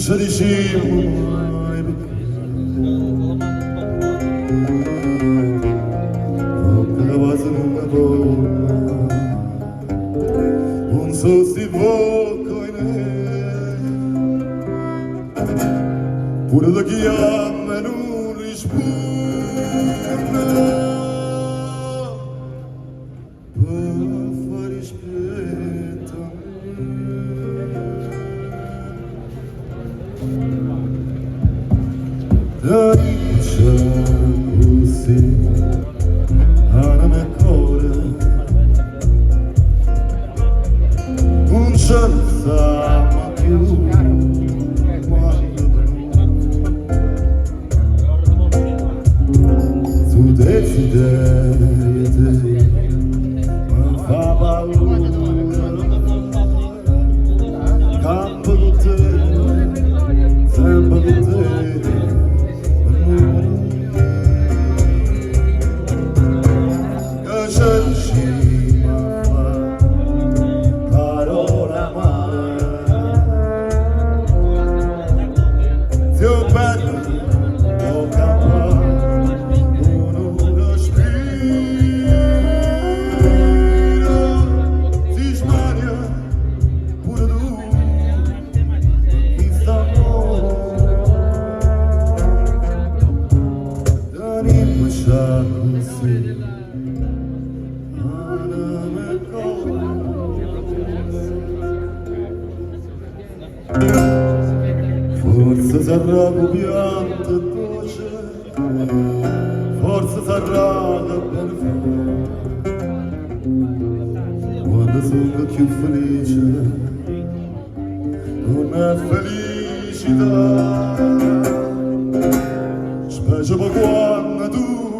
ci dicemmo mai che cosa non mi torna non so se vuoi pure da chiama non risponde per fare rispetto da dice così alla mia cuore non ce la sa più su desiderio te mi fa paura campo con te sempre con te che c'è vicino a fare parola amare ti ho bello ho campato forse sarà piante e dolce, forse sarà da bene quando sono più felice, non è felicità, specie per quando tu